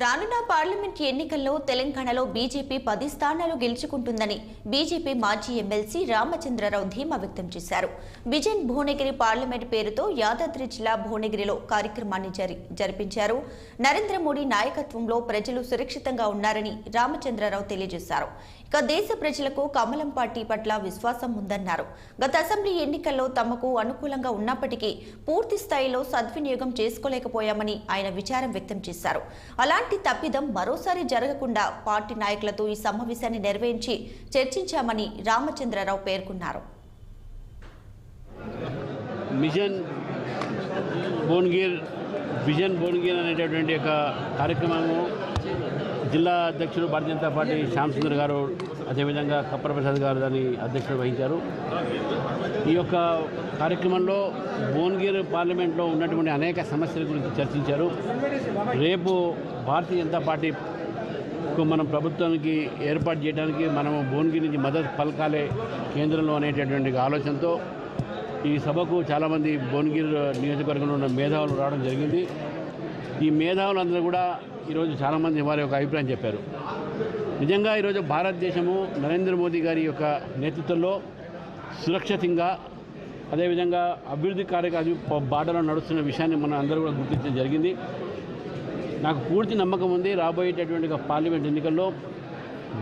రానున్న పార్లమెంట్ ఎన్నికల్లో తెలంగాణలో బీజేపీ 10 స్థానాలు గెలుచుకుంటుందని బీజేపీ మాజీ ఎమ్మెల్సీ రామచంద్రరావు ధీమా వ్యక్తం చేశారు. విజయన్ భువనగిరి పార్లమెంట్ పేరుతో యాదాద్రి జిల్లా భువనగిరిలో కార్యక్రమాన్ని జరిపించారు. నరేంద్ర మోడీ నాయకత్వంలో ప్రజలు సురక్షితంగా ఉన్నారని రామచంద్రరావు తెలియజేశారు. ఇక దేశ ప్రజలకు కమలం పార్టీ పట్ల విశ్వాసం ఉందన్నారు. గత అసెంబ్లీ ఎన్నికల్లో తమకు అనుకూలంగా ఉన్నప్పటికీ పూర్తి స్థాయిలో సద్వినియోగం చేసుకోలేకపోయామని ఆయన విచారం వ్యక్తం చేశారు. అలాంటి తప్పిదం మరోసారి జరగకుండా పార్టీ నాయకులతో ఈ సమావేశాన్ని నిర్వహించి చర్చించామని రామచంద్రరావు పేర్కొన్నారు. విజన్ భువనగిర్ అనేటటువంటి ఒక కార్యక్రమము జిల్లా అధ్యక్షుడు భారతీయ జనతా పార్టీ శ్యామ్ సుందర్ గారు, అదేవిధంగా కప్పర ప్రసాద్ గారు దాని అధ్యక్షుడు వహించారు. ఈ యొక్క కార్యక్రమంలో భువనగిరి పార్లమెంట్లో ఉన్నటువంటి అనేక సమస్యల గురించి చర్చించారు. రేపు భారతీయ జనతా పార్టీకు మనం ప్రభుత్వానికి ఏర్పాటు చేయడానికి మనము భువనగిరి నుంచి మద్దతు పలకాలే కేంద్రంలో అనేటటువంటి ఆలోచనతో ఈ సభకు చాలామంది భువనగిరి నియోజకవర్గంలో ఉన్న మేధావులు రావడం జరిగింది. ఈ మేధావులందరూ కూడా ఈరోజు చాలామంది వారి యొక్క అభిప్రాయం చెప్పారు. నిజంగా ఈరోజు భారతదేశము నరేంద్ర మోదీ గారి యొక్క నేతృత్వంలో సురక్షితంగా అదేవిధంగా అభివృద్ధి కార్యక్రమం బాటలో నడుస్తున్న విషయాన్ని మనం అందరూ కూడా గుర్తించడం జరిగింది. నాకు పూర్తి నమ్మకం ఉంది, రాబోయేటటువంటి పార్లమెంట్ ఎన్నికల్లో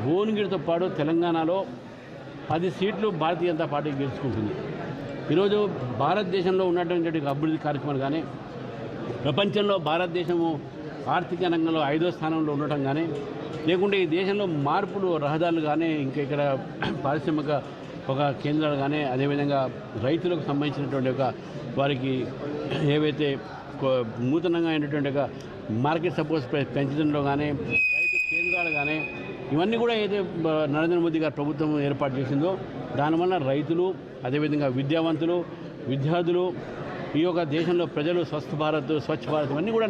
భువనగిరితో పాటు తెలంగాణలో 10 సీట్లు భారతీయ జనతా పార్టీ గెలుచుకుంటుంది. ఈరోజు భారతదేశంలో ఉన్నటువంటి అభివృద్ధి కార్యక్రమాలు కానీ, ప్రపంచంలో భారతదేశము ఆర్థిక రంగంలో 5వ స్థానంలో ఉండటం కానీ, లేకుంటే ఈ దేశంలో మార్పులు రహదారులు కానీ, ఇంకా ఇక్కడ పారిశ్రామిక ఒక కేంద్రాలు కానీ, అదేవిధంగా రైతులకు సంబంధించినటువంటి ఒక వారికి ఏవైతే నూతనంగా అయినటువంటి ఒక మార్కెట్ సపోర్ట్స్ పెంచడంలో కానీ, రైతు కేంద్రాలు కానీ, ఇవన్నీ కూడా ఏదైతే నరేంద్ర మోదీ గారి ప్రభుత్వం ఏర్పాటు చేసిందో దానివల్ల రైతులు, అదేవిధంగా విద్యావంతులు, విద్యార్థులు, ఈ యొక్క దేశంలో ప్రజలు స్వచ్ఛ భారత్ ఇవన్నీ కూడా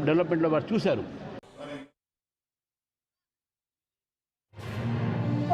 డెవలప్మెంట్లో వారు చూశారు.